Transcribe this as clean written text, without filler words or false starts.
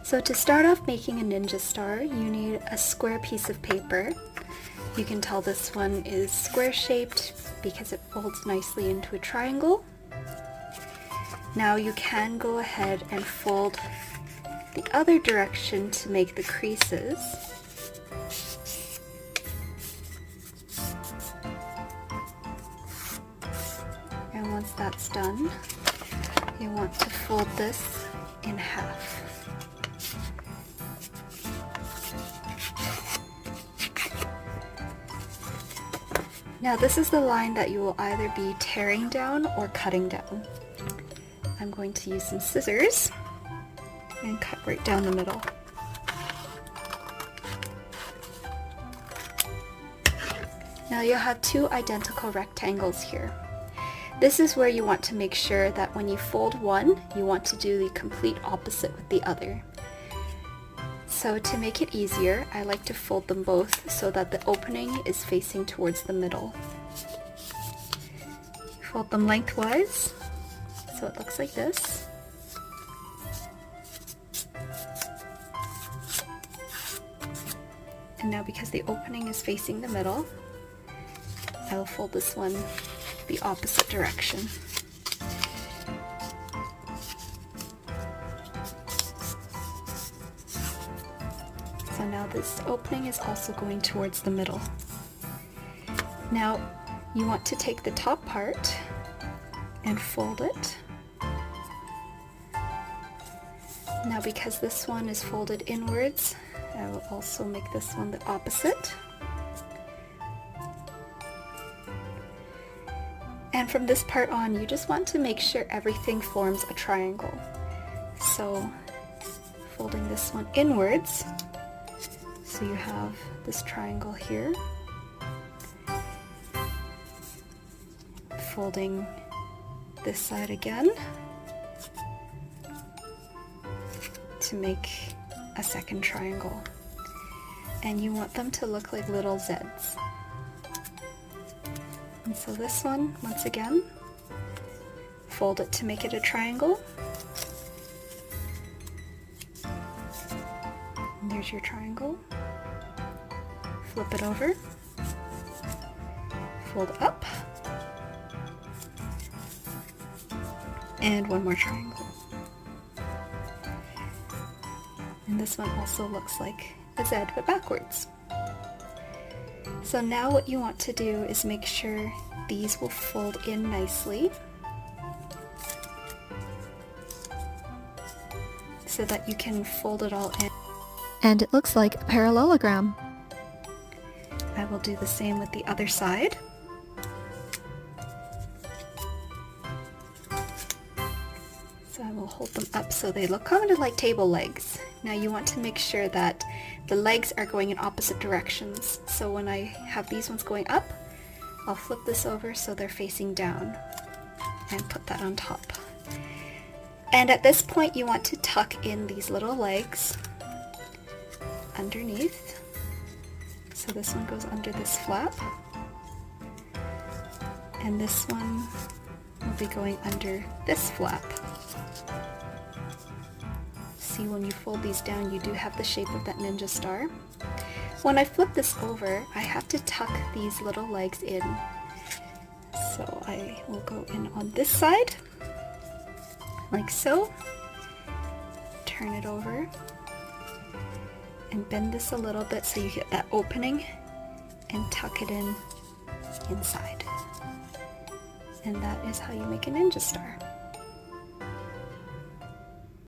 So to start off making a ninja star, you need a square piece of paper. You can tell this one is square shaped because it folds nicely into a triangle. Now you can go ahead and fold the other direction to make the creases. And once that's done, you want to fold this in half. Now this is the line that you will either be tearing down or cutting down. I'm going to use some scissors and cut right down the middle. Now you'll have two identical rectangles here. This is where you want to make sure that when you fold one, you want to do the complete opposite with the other. So to make it easier, I like to fold them both so that the opening is facing towards the middle. Fold them lengthwise, so it looks like this. And now because the opening is facing the middle, I will fold this one the opposite direction. So now this opening is also going towards the middle. Now you want to take the top part and fold it. Now because this one is folded inwards, I will also make this one the opposite. And from this part on, you just want to make sure everything forms a triangle. So folding this one inwards, so you have this triangle here. Folding this side again to make a second triangle. And you want them to look like little Zs. And so this one, once again, fold it to make it a triangle. And there's your triangle. Flip it over, fold up, and one more triangle. And this one also looks like a Z but backwards. So now what you want to do is make sure these will fold in nicely so that you can fold it all in. And it looks like a parallelogram. I will do the same with the other side. So I will hold them up so they look kind of like table legs. Now you want to make sure that the legs are going in opposite directions. So when I have these ones going up, I'll flip this over so they're facing down and put that on top. And at this point you want to tuck in these little legs underneath. So this one goes under this flap, and this one will be going under this flap. See, when you fold these down, you do have the shape of that ninja star. When I flip this over, I have to tuck these little legs in. So I will go in on this side, like so, turn it over, and bend this a little bit so you get that opening and tuck it in inside. And that is how you make a ninja star.